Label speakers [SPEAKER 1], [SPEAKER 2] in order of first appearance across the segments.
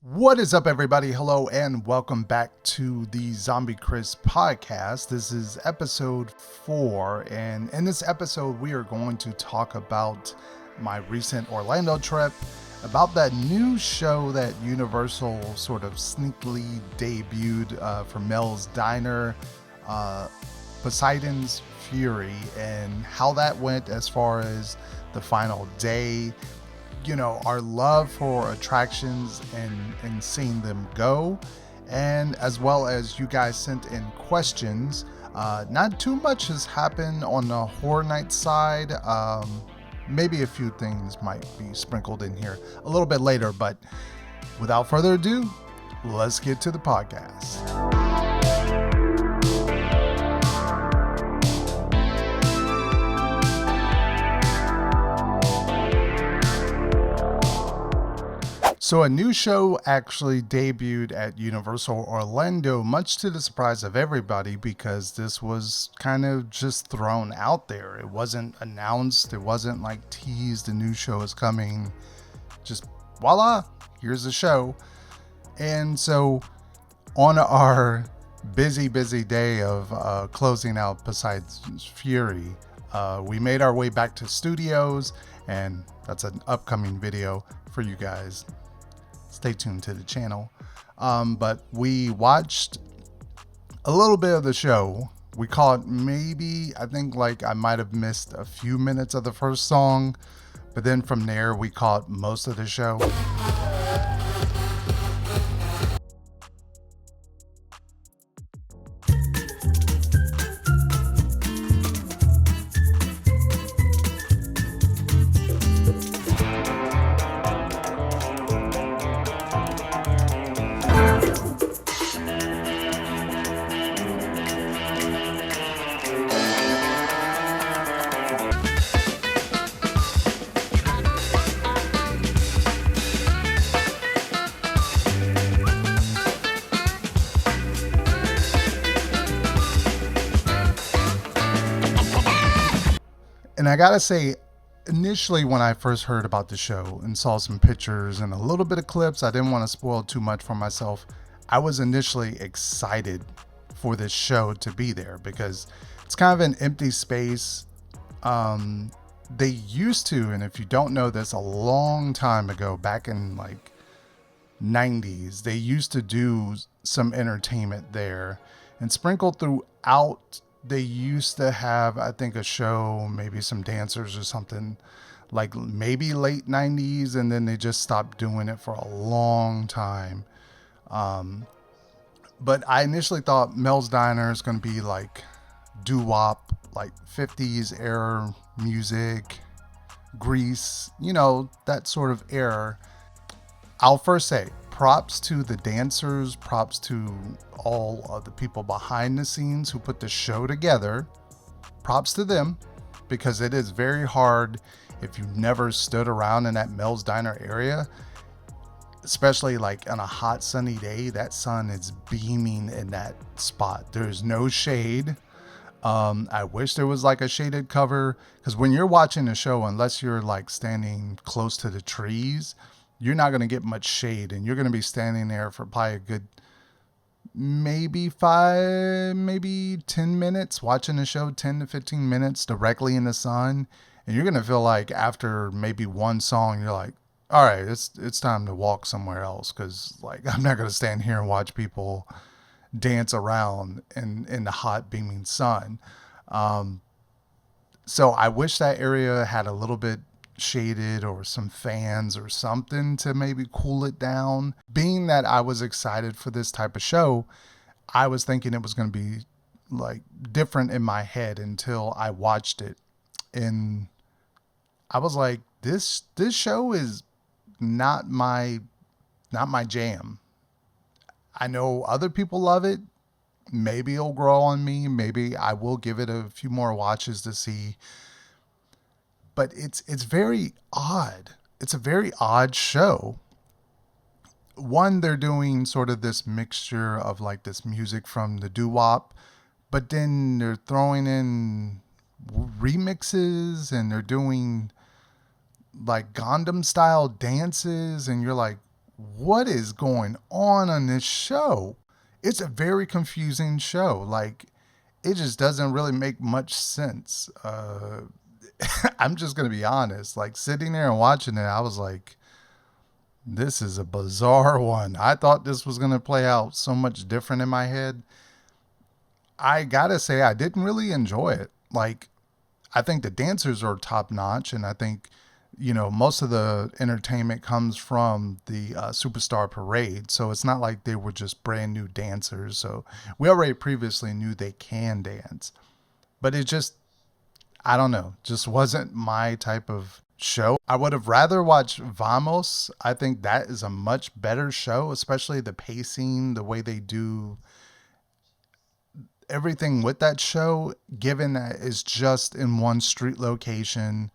[SPEAKER 1] What is up, everybody? Hello, and welcome back to the Zombie Chris podcast. This is episode 4, and in this episode, we are going to talk about my recent Orlando trip, about that new show that Universal sort of sneakily debuted for Mel's Diner, Poseidon's Fury, and how that went as far as the final day. Our love for attractions and seeing them go, and as well as you guys sent in questions. Not too much has happened on the Horror Night side. Maybe a few things might be sprinkled in here a little bit later, but without further ado, let's get to the podcast. So a new show actually debuted at Universal Orlando, much to the surprise of everybody, because this was kind of just thrown out there. It wasn't announced. It wasn't like teased. A new show is coming. Just voila, here's the show. And so on our busy day of closing out Poseidon's Fury, we made our way back to studios, and that's an upcoming video for you guys. Stay tuned to the channel. But we watched a little bit of the show. We caught I think I might have missed a few minutes of the first song, but then from there we caught most of the show. And I gotta say, initially when I first heard about the show and saw some pictures and a little bit of clips, I didn't want to spoil too much for myself. I was initially excited for this show to be there because it's kind of an empty space. They used to, and if you don't know this, a long time ago, back in 90s, they used to do some entertainment there, and sprinkled throughout they used to have, I think, a show, maybe some dancers or something, like maybe late 90s, and then they just stopped doing it for a long time. But I initially thought Mel's Diner is going to be like doo-wop, like 50s era music, Grease, that sort of era. I'll first say, props to the dancers, props to all of the people behind the scenes who put the show together. Props to them, because it is very hard if you've never stood around in that Mel's Diner area, especially on a hot sunny day. That sun is beaming in that spot. There's no shade. I wish there was a shaded cover, because when you're watching the show, unless you're standing close to the trees, you're not going to get much shade, and you're going to be standing there for probably a good maybe 10 minutes watching the show, 10 to 15 minutes directly in the sun. And you're going to feel like after maybe one song, you're like, all right, it's time to walk somewhere else, because I'm not going to stand here and watch people dance around in the hot beaming sun. So I wish that area had a little bit shaded, or some fans or something to maybe cool it down. Being that I was excited for this type of show, I was thinking it was going to be different in my head until I watched it, and I was like, this show is not my jam. I know other people love it. Maybe it'll grow on me. Maybe I will give it a few more watches to see. But it's very odd. It's a very odd show. One, they're doing sort of this mixture of this music from the doo-wop, but then they're throwing in remixes, and they're doing Gundam style dances, and you're like, what is going on this show? It's a very confusing show. Like, it just doesn't really make much sense. I'm just going to be honest. Like, sitting there and watching it, I was like, this is a bizarre one. I thought this was going to play out so much different in my head. I gotta say, I didn't really enjoy it. Like, I think the dancers are top notch, and I think, most of the entertainment comes from the Superstar Parade. So it's not like they were just brand new dancers. So we already previously knew they can dance, but it just, I don't know, just wasn't my type of show. I would have rather watched Vamos. I think that is a much better show, especially the pacing, the way they do everything with that show, given that it's just in one street location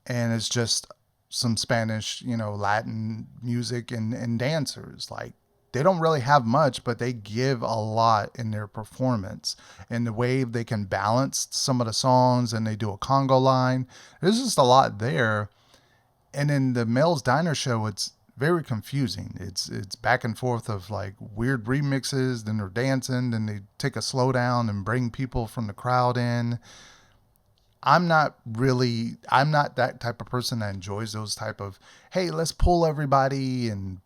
[SPEAKER 1] and it's just some Spanish, Latin music and dancers. Like, they don't really have much, but they give a lot in their performance and the way they can balance some of the songs, and they do a Congo line. There's just a lot there. And in the Mel's Diner show, it's very confusing. It's back and forth of like weird remixes, then they're dancing, then they take a slow down and bring people from the crowd in. I'm not that type of person that enjoys those type of, hey, let's pull everybody and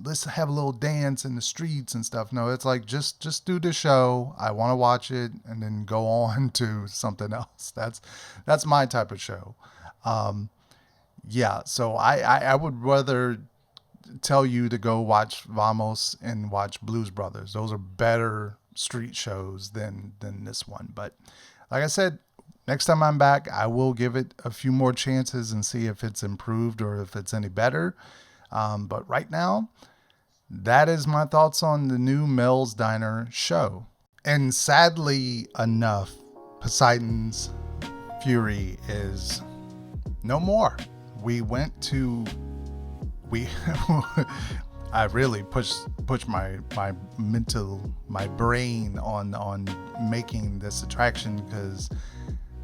[SPEAKER 1] let's have a little dance in the streets and stuff. No, it's like, just do the show. I want to watch it and then go on to something else. That's my type of show. Yeah, so I would rather tell you to go watch Vamos and watch Blues Brothers. Those are better street shows than this one. But like I said, next time I'm back, I will give it a few more chances and see if it's improved or if it's any better. But right now, that is my thoughts on the new Mel's Diner show. And sadly enough, Poseidon's Fury is no more. We I really pushed my brain on making this attraction, because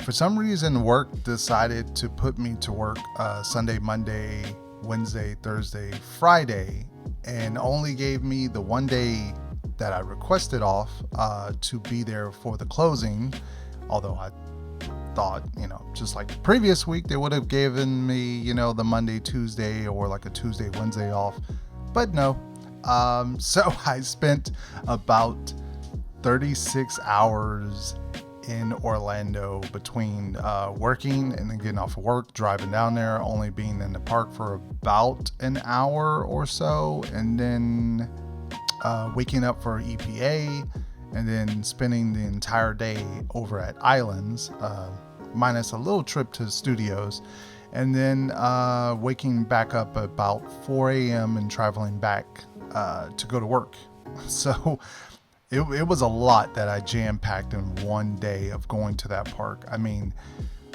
[SPEAKER 1] for some reason work decided to put me to work Sunday, Monday, Wednesday, Thursday, Friday, and only gave me the one day that I requested off to be there for the closing. Although I thought, just like the previous week, they would have given me, the Monday, Tuesday, or like a Tuesday, Wednesday off. But no. So I spent about 36 hours in Orlando between working and then getting off of work, driving down there, only being in the park for about an hour or so, and then waking up for EPA, and then spending the entire day over at Islands, minus a little trip to the studios, and then waking back up about 4 a.m. and traveling back to go to work. So it was a lot that I jam-packed in one day of going to that park. I mean,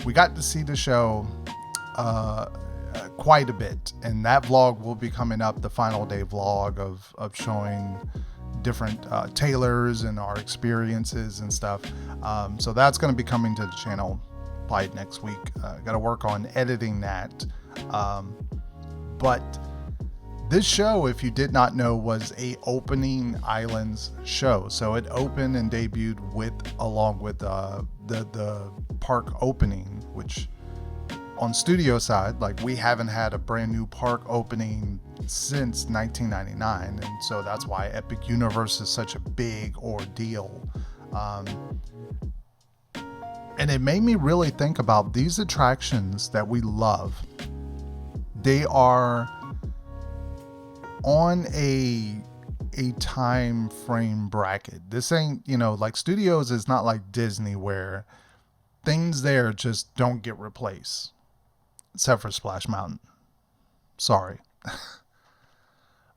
[SPEAKER 1] we got to see the show quite a bit, and that vlog will be coming up, the final day vlog of showing different tailors and our experiences and stuff. So that's going to be coming to the channel probably next week. Got to work on editing that. But this show, if you did not know, was a opening Islands show. So it opened and debuted along with the park opening, which on studio side, like, we haven't had a brand new park opening since 1999, and so that's why Epic Universe is such a big ordeal. And it made me really think about these attractions that we love. They are on a time frame bracket. This ain't, like studios is not like Disney where things there just don't get replaced, except for Splash Mountain. Sorry.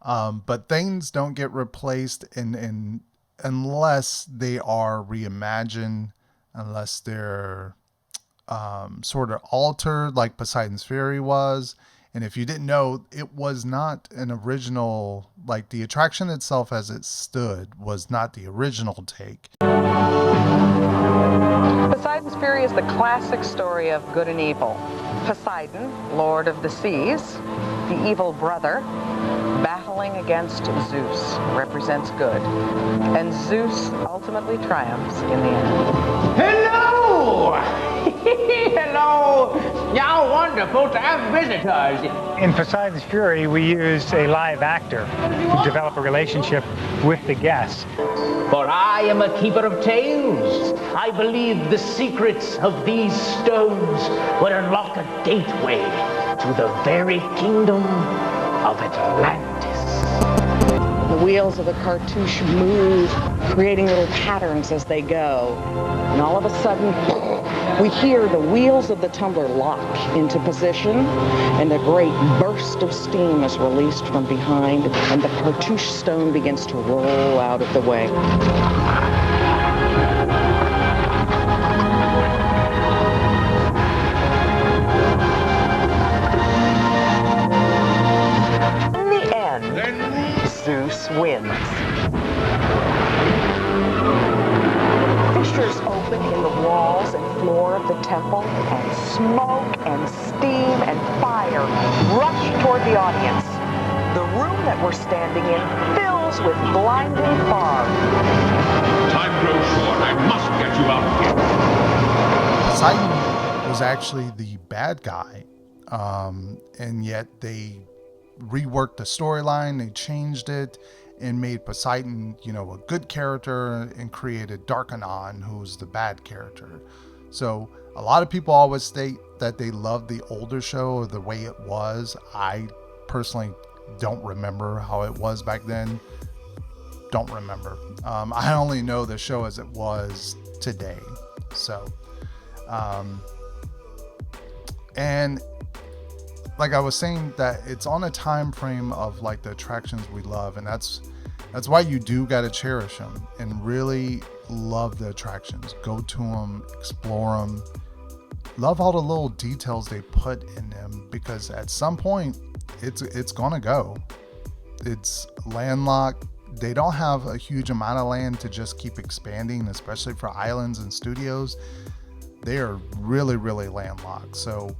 [SPEAKER 1] But things don't get replaced in unless they are reimagined, unless they're sort of altered, like Poseidon's Fury was. And if you didn't know, it was not an original, like the attraction itself as it stood was not the original take.
[SPEAKER 2] Poseidon's Fury is the classic story of good and evil. Poseidon, lord of the seas, the evil brother, battling against Zeus, represents good. And Zeus ultimately triumphs in the end.
[SPEAKER 3] Hello! Hello! How wonderful to have visitors.
[SPEAKER 4] In Poseidon's Fury, we used a live actor to develop a relationship with the guests.
[SPEAKER 3] For I am a keeper of tales. I believe the secrets of these stones would unlock a gateway to the very kingdom of Atlantis.
[SPEAKER 2] The wheels of the cartouche move, creating little patterns as they go. And all of a sudden, we hear the wheels of the tumbler lock into position, and a great burst of steam is released from behind, and the cartouche stone begins to roll out of the way. In the end, Zeus wins. Fissures open in the walls and floor of the temple, and smoke and steam and fire rush toward the audience. The room that we're standing in fills with blinding fog.
[SPEAKER 5] Time grows short. I must get you out of here.
[SPEAKER 1] Poseidon was actually the bad guy, and yet they reworked the storyline, they changed it, and made Poseidon, a good character, and created Darkanon, who's the bad character. So a lot of people always state that they love the older show or the way it was. I personally don't remember how it was back then. Don't remember. I only know the show as it was today. So, and like I was saying, that it's on a time frame of like the attractions we love, and that's why you do got to cherish them and really love the attractions. Go to them, explore them, love all the little details they put in them, because at some point it's gonna go. It's landlocked. They don't have a huge amount of land to just keep expanding, especially for islands and studios. They are really, really landlocked. So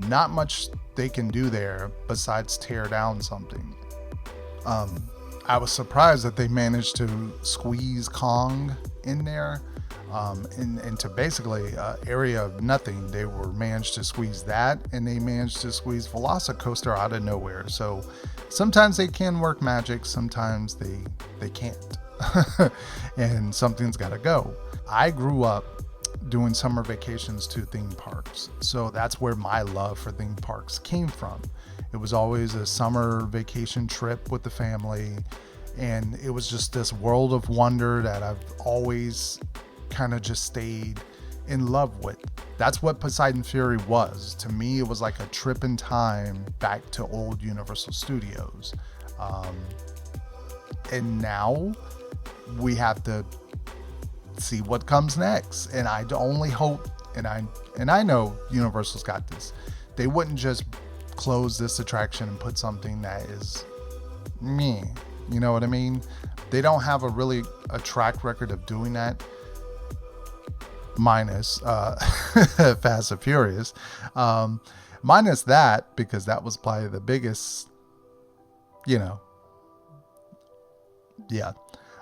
[SPEAKER 1] not much they can do there besides tear down something. I was surprised that they managed to squeeze Kong in there, into basically an area of nothing. They were managed to squeeze that, and they managed to squeeze Velocicoaster out of nowhere. So sometimes they can work magic, sometimes they can't. And something's got to go. I grew up doing summer vacations to theme parks, so that's where my love for theme parks came from. It was always a summer vacation trip with the family, and it was just this world of wonder that I've always kind of just stayed in love with. That's what Poseidon Fury was. To me, it was like a trip in time back to old Universal Studios. And now we have to see what comes next. And I only hope, and I know Universal's got this, they wouldn't just close this attraction and put something that is me. You know what I mean? They don't have a track record of doing that, minus Fast and Furious. Minus that, because that was probably the biggest, yeah.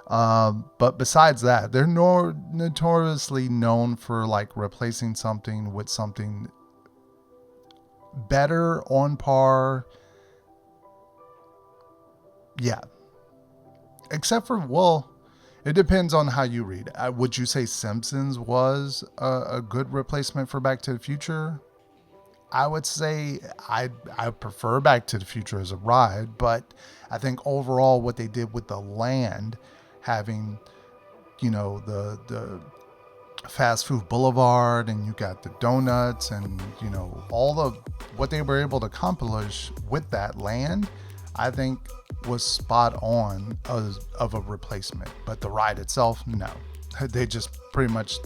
[SPEAKER 1] But besides that, they're notoriously known for like replacing something with something better, on par. Yeah. Except for, well, it depends on how you read. Would you say Simpsons was a good replacement for Back to the Future? I would say I prefer Back to the Future as a ride, but I think overall what they did with the land, having, the fast food boulevard, and you got the donuts, and all the what they were able to accomplish with that land, I think was spot on of a replacement. But the ride itself, no. They just pretty much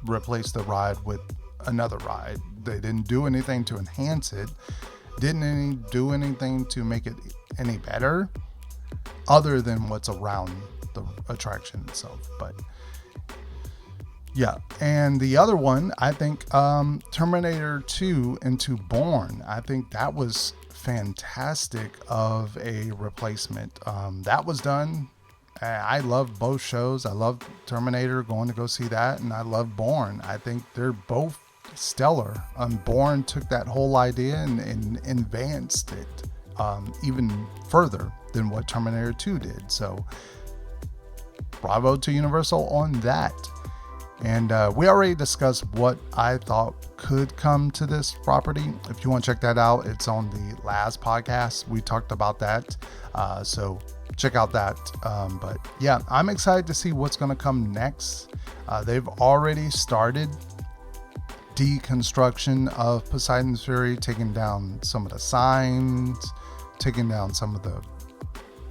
[SPEAKER 1] replaced the ride with another ride. They didn't do anything to enhance it, didn't do anything to make it any better, other than what's around the attraction itself. But Yeah, and the other one, I think, Terminator 2 into Bourne. I think that was fantastic of a replacement. That was done. I love both shows. I love Terminator, going to go see that, and I love Bourne. I think they're both stellar. Bourne took that whole idea and advanced it even further than what Terminator 2 did. So, bravo to Universal on that. And we already discussed what I thought could come to this property. If you want to check that out, it's on the last podcast. We talked about that. So check out that. But yeah, I'm excited to see what's going to come next. They've already started deconstruction of Poseidon's Fury, taking down some of the signs, taking down some of the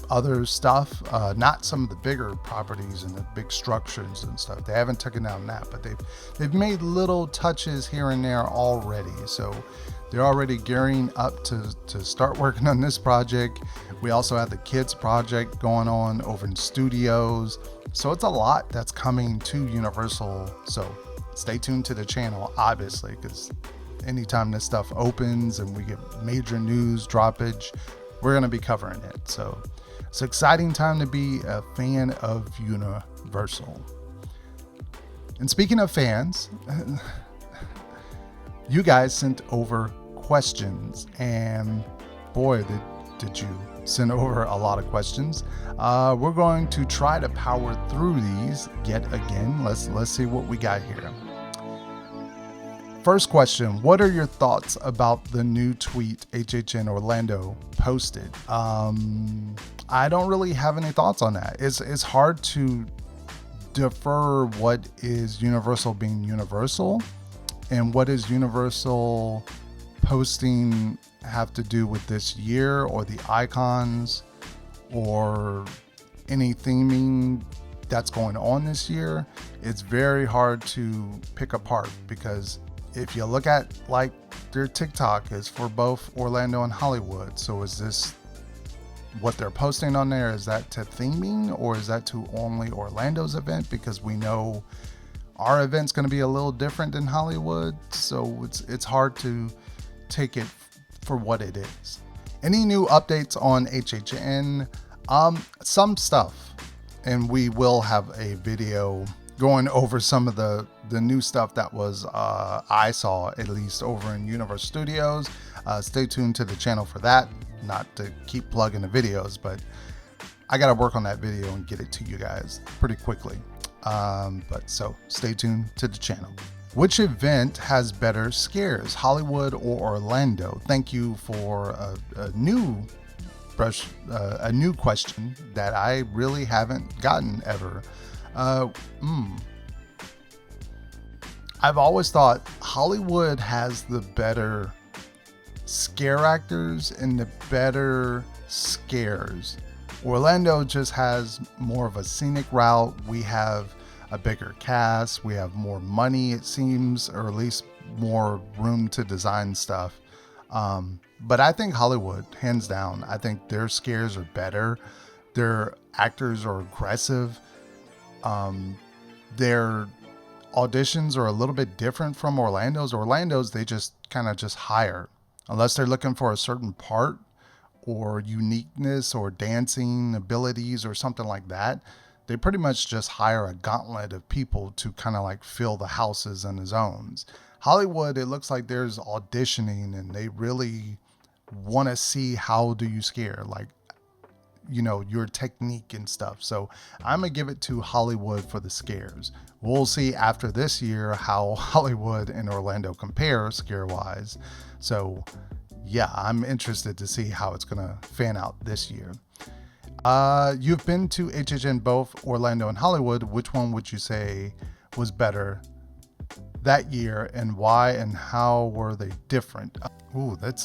[SPEAKER 1] other stuff, not some of the bigger properties and the big structures and stuff. They haven't taken down that, but they've made little touches here and there already. So they're already gearing up to start working on this project. We also have the kids project going on over in studios. So it's a lot that's coming to Universal. So stay tuned to the channel, obviously, because anytime this stuff opens and we get major news droppage, we're going to be covering it. So it's an exciting time to be a fan of Universal. And speaking of fans, you guys sent over questions, and boy, did you send over a lot of questions. We're going to try to power through these yet again. Let's see what we got here. First question, what are your thoughts about the new tweet HHN Orlando posted? I don't really have any thoughts on that. It's hard to defer what is Universal being Universal and what is Universal posting have to do with this year or the icons or any theming that's going on this year. It's very hard to pick apart, because if you look at like their TikTok is for both Orlando and Hollywood. So is this what they're posting on there? Is that to theming, or is that to only Orlando's event? Because we know our event's going to be a little different than Hollywood. So it's hard to take it for what it is. Any new updates on HHN? Some stuff, and we will have a video going over some of the new stuff that was I saw, at least over in Universal Studios. Stay tuned to the channel for that. Not to keep plugging the videos, but I gotta work on that video and get it to you guys pretty quickly. But so stay tuned to the channel. Which event has better scares, Hollywood or Orlando? Thank you for a new question that I really haven't gotten ever. I've always thought Hollywood has the better scare actors and the better scares. Orlando just has more of a scenic route. We have a bigger cast. We have more money, it seems, or at least more room to design stuff. But I think Hollywood, hands down, I think their scares are better. Their actors are aggressive. Their auditions are a little bit different from Orlando's. Orlando's, they just kind of just hire. Unless they're looking for a certain part or uniqueness or dancing abilities or something like that, they pretty much just hire a gauntlet of people to kind of like fill the houses and the zones. Hollywood, it looks like there's auditioning and they really want to see how do you scare, like, you know, your technique and stuff. So I'm gonna give it to Hollywood for the scares. We'll see after this year how Hollywood and Orlando compare scare wise. So yeah, I'm interested to see how it's gonna fan out this year. You've been to HHN both Orlando and Hollywood. Which one would you say was better that year, and why, and how were they different? Ooh, that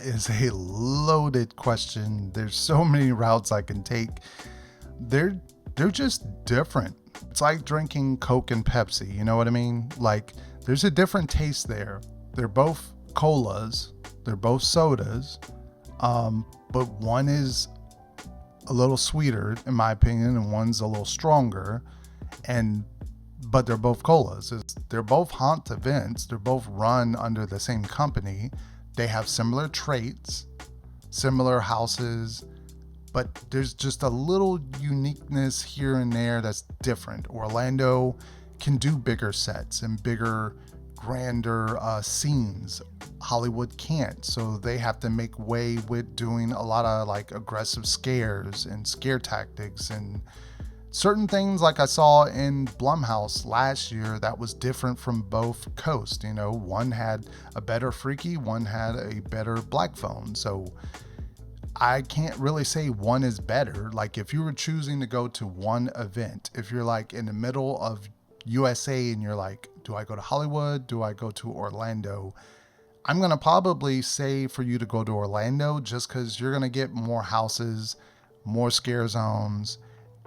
[SPEAKER 1] is a loaded question. There's so many routes I can take. They're just different. It's like drinking Coke and Pepsi, you know what I mean? Like, there's a different taste there. They're both colas, they're both sodas, but one is a little sweeter in my opinion and one's a little stronger, and but they're both colas. They're both haunt events. They're both run under the same company. They have similar traits, similar houses, but there's just a little uniqueness here and there that's different. Orlando can do bigger sets and bigger, grander scenes. Hollywood can't, so they have to make way with doing a lot of like aggressive scares and scare tactics and certain things like I saw in Blumhouse last year that was different from both coasts. You know, one had a better freaky, one had a better black phone. So I can't really say one is better. Like if you were choosing to go to one event, if you're like in the middle of USA and you're like, do I go to Hollywood? Do I go to Orlando? I'm going to probably say for you to go to Orlando just because you're going to get more houses, more scare zones.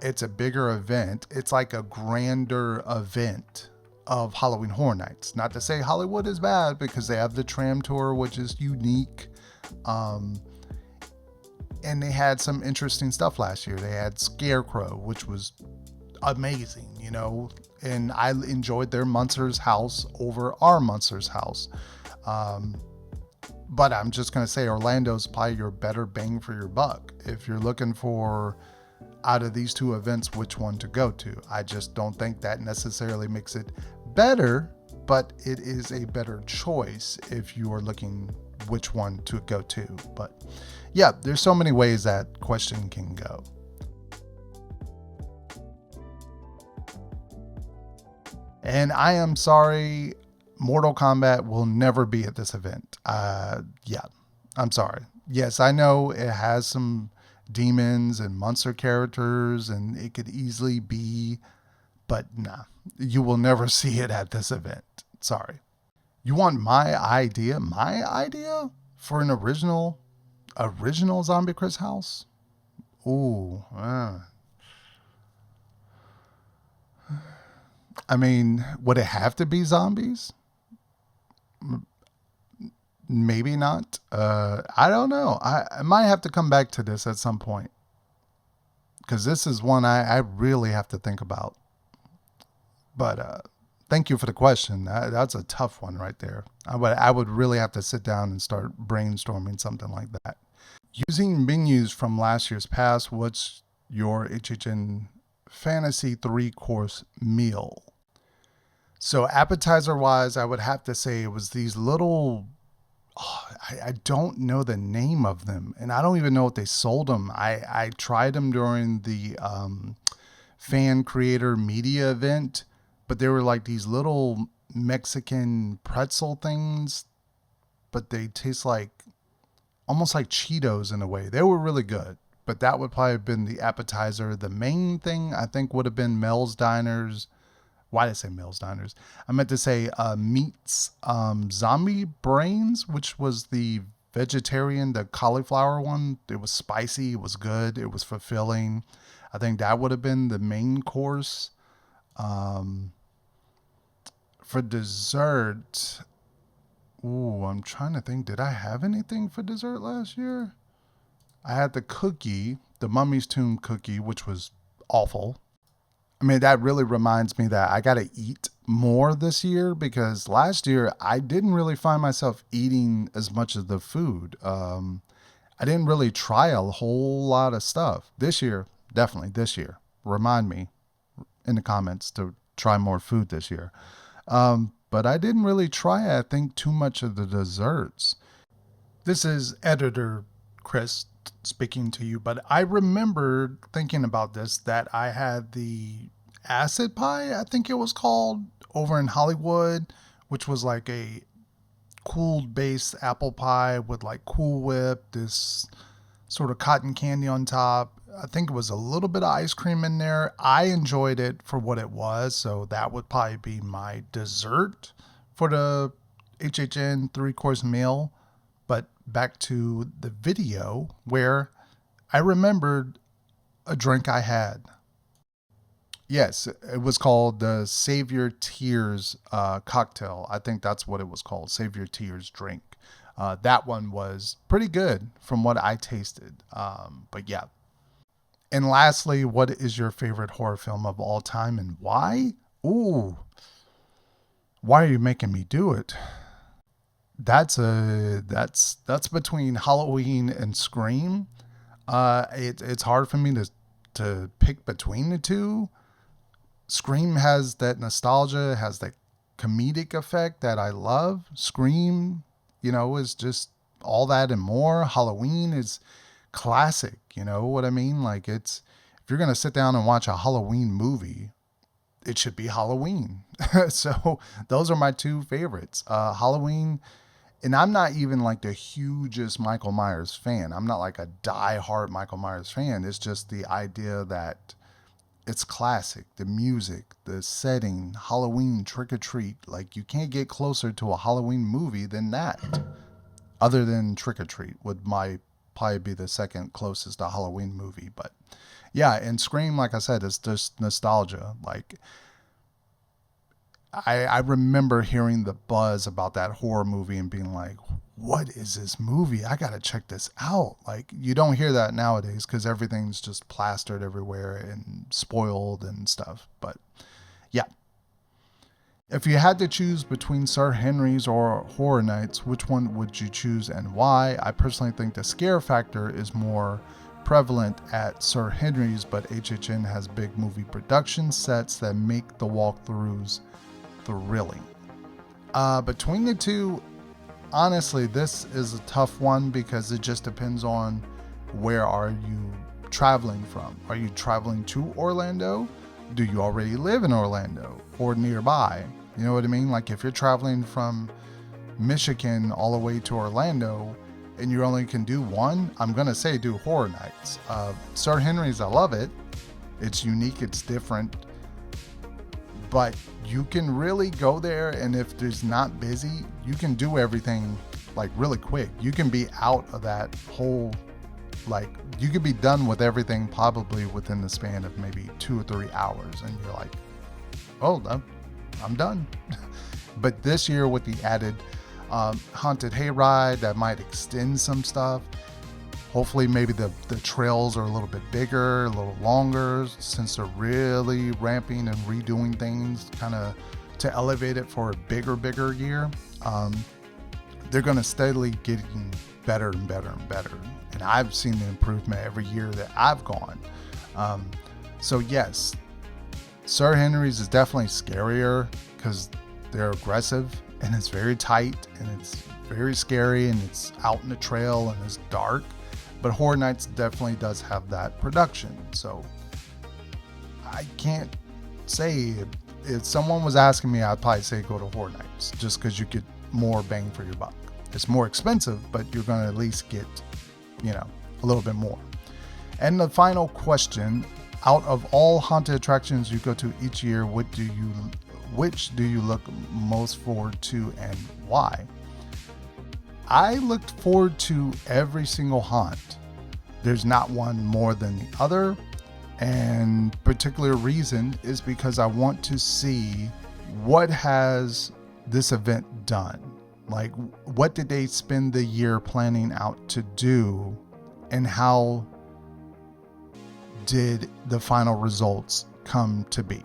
[SPEAKER 1] It's a bigger event. It's like a grander event of Halloween Horror Nights. Not to say Hollywood is bad because they have the tram tour, which is unique. And they had some interesting stuff last year. They had Scarecrow, which was amazing, you know, and I enjoyed their Munsters house over our Munsters house. But I'm just going to say Orlando's probably your better bang for your buck. If you're looking for out of these two events, which one to go to. I just don't think that necessarily makes it better, but it is a better choice if you are looking which one to go to. But yeah, there's so many ways that question can go. And I am sorry, Mortal Kombat will never be at this event. Yeah, I'm sorry. Yes, I know it has some demons and monster characters and it could easily be, but nah, you will never see it at this event. Sorry. You want my idea for an original Zombie Chris house? Ooh, I mean, would it have to be zombies? Maybe not. I don't know. I might have to come back to this at some point because this is one I really have to think about. But thank you for the question. That's a tough one right there. I would really have to sit down and start brainstorming something like that. Using menus from last year's past, what's your HHN Fantasy 3-course meal? So appetizer-wise, I would have to say it was these little... I don't know the name of them, and I don't even know if they sold them. I tried them during the fan creator media event, but they were like these little Mexican pretzel things, but they taste like almost like Cheetos in a way. They were really good, but that would probably have been the appetizer. The main thing I think would have been Mel's Diners. Why did I say Mel's Diners? I meant to say Meat's Zombie Brains, which was the vegetarian, the cauliflower one. It was spicy. It was good. It was fulfilling. I think that would have been the main course. For dessert, I'm trying to think. Did I have anything for dessert last year? I had the cookie, the Mummy's Tomb cookie, which was awful. I mean, that really reminds me that I got to eat more this year because last year I didn't really find myself eating as much of the food. I didn't really try a whole lot of stuff. This year, definitely this year. Remind me in the comments to try more food this year. But I didn't really try, I think, too much of the desserts. This is editor Chris speaking to you, but I remembered thinking about this, that I had the acid pie, I think it was called, over in Hollywood, which was like a cooled base apple pie with like Cool Whip, this sort of cotton candy on top. I think it was a little bit of ice cream in there. I enjoyed it for what it was, so that would probably be my dessert for the HHN 3-course meal. But back to the video where I remembered a drink I had. Yes, it was called the Save Your Tears cocktail. I think that's what it was called, Save Your Tears drink. That one was pretty good from what I tasted. But yeah. And lastly, what is your favorite horror film of all time and why? Ooh, why are you making me do it? That's between Halloween and Scream. It's hard for me to pick between the two. Scream has that nostalgia, has that comedic effect that I love. Scream, is just all that and more. Halloween is classic, you know what I mean? Like it's if you're going to sit down and watch a Halloween movie, it should be Halloween. So those are my two favorites. Halloween, and I'm not even like the hugest Michael Myers fan. I'm not like a die-hard Michael Myers fan. It's just the idea that it's classic. The music, the setting, Halloween, trick or treat. Like you can't get closer to a Halloween movie than that. Other than Trick or Treat would my probably be the second closest to Halloween movie. But yeah, and Scream, like I said, is just nostalgia. Like I remember hearing the buzz about that horror movie and being like, what is this movie? I gotta check this out. Like you don't hear that nowadays because everything's just plastered everywhere and spoiled and stuff. But yeah, if you had to choose between Sir Henry's or Horror Nights, which one would you choose and why? I personally think the scare factor is more prevalent at Sir Henry's, but HHN has big movie production sets that make the walkthroughs thrilling. Between the two, honestly, this is a tough one because it just depends on where are you traveling from. Are you traveling to Orlando? Do you already live in Orlando or nearby? You know what I mean? Like if you're traveling from Michigan all the way to Orlando and you only can do one, I'm going to say do Horror Nights. Sir Henry's, I love it. It's unique, it's different. But you can really go there, and if it's not busy, you can do everything like really quick. You can be out of that whole, like, you could be done with everything probably within the span of maybe 2 or 3 hours, and you're like, oh, I'm done. But this year with the added haunted hayride, that might extend some stuff. Hopefully maybe the trails are a little bit bigger, a little longer, since they're really ramping and redoing things kind of to elevate it for a bigger year. They're going to steadily getting better and better and better. And I've seen the improvement every year that I've gone. So yes, Sir Henry's is definitely scarier because they're aggressive and it's very tight and it's very scary and it's out in the trail and it's dark. But Horror Nights definitely does have that production. So I can't say, if someone was asking me, I'd probably say go to Horror Nights just because you get more bang for your buck. It's more expensive, but you're going to at least get, a little bit more. And the final question, out of all haunted attractions you go to each year, which do you look most forward to and why? I looked forward to every single haunt. There's not one more than the other, and particular reason is because I want to see what has this event done. Like, what did they spend the year planning out to do, and how did the final results come to be?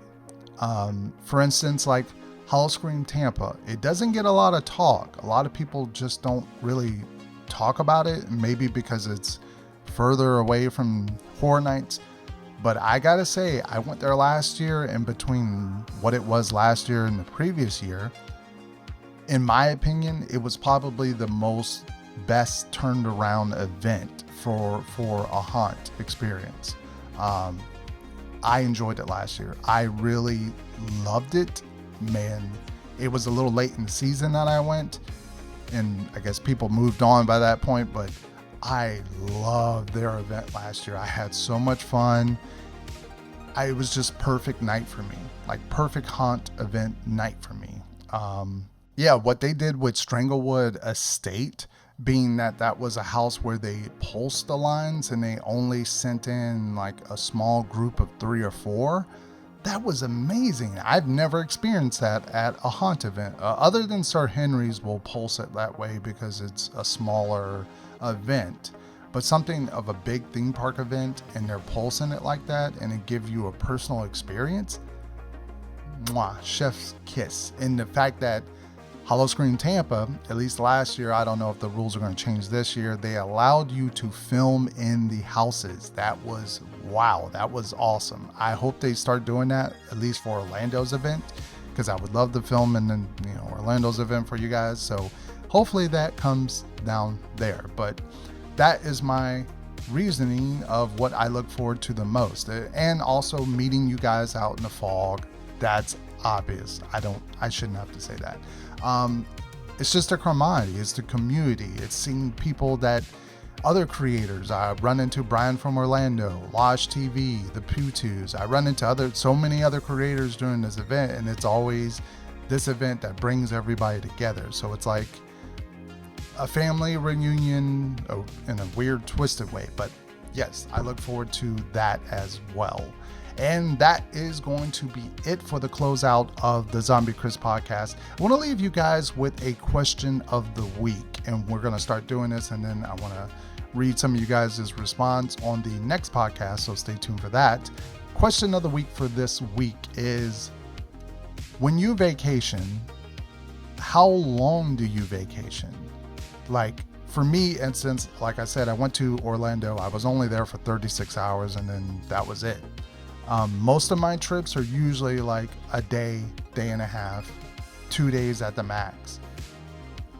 [SPEAKER 1] For instance, like Howl-O-Scream Tampa, it doesn't get a lot of talk. A lot of people just don't really talk about it, maybe because it's further away from Horror Nights. But I gotta say, I went there last year, and between what it was last year and the previous year, in my opinion, it was probably the most best turned around event for a haunt experience. I enjoyed it last year. I really loved it. Man, it was a little late in the season that I went, and I guess people moved on by that point, but I loved their event last year. I had so much fun. It was just perfect night for me, like perfect haunt event night for me. Yeah, what they did with Stranglewood Estate, being that was a house where they pulsed the lines and they only sent in like a small group of 3 or 4. That was amazing. I've never experienced that at a haunt event. Other than Sir Henry's will pulse it that way because it's a smaller event. But something of a big theme park event and they're pulsing it like that and it gives you a personal experience, chef's kiss. And the fact that Hollow Screen Tampa, at least last year, I don't know if the rules are going to change this year, they allowed you to film in the houses. That was, wow, that was awesome. I hope they start doing that, at least for Orlando's event, because I would love to film in Orlando's event for you guys. So hopefully that comes down there. But that is my reasoning of what I look forward to the most. And also meeting you guys out in the fog. That's obvious. I shouldn't have to say that. It's just a camaraderie. It's the community. It's seeing people that other creators. I run into Brian from Orlando, Lodge TV, the Putus. I run into so many other creators during this event, and it's always this event that brings everybody together. So it's like a family reunion in a weird, twisted way. But yes, I look forward to that as well. And that is going to be it for the closeout of the Zombie Chris podcast. I want to leave you guys with a question of the week, and we're going to start doing this, and then I want to read some of you guys' response on the next podcast, so stay tuned for that. Question of the week for this week is, when you vacation, how long do you vacation? Like, for me, instance, like I said, I went to Orlando. I was only there for 36 hours, and then that was it. Most of my trips are usually like a day and a half, 2 days at the max.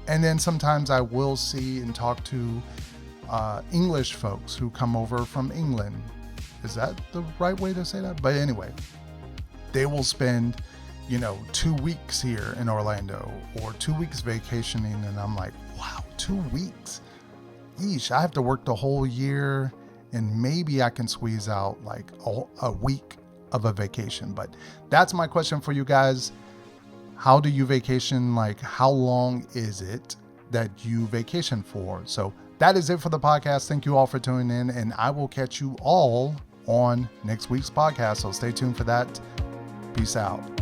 [SPEAKER 1] And then sometimes I will see and talk to English folks who come over from England. Is that the right way to say that? But anyway, they will spend, 2 weeks here in Orlando or 2 weeks vacationing. And I'm like, wow, 2 weeks? Yeesh, I have to work the whole year. And maybe I can squeeze out like a week of a vacation. But that's my question for you guys. How do you vacation? Like, how long is it that you vacation for? So that is it for the podcast. Thank you all for tuning in, and I will catch you all on next week's podcast. So stay tuned for that. Peace out.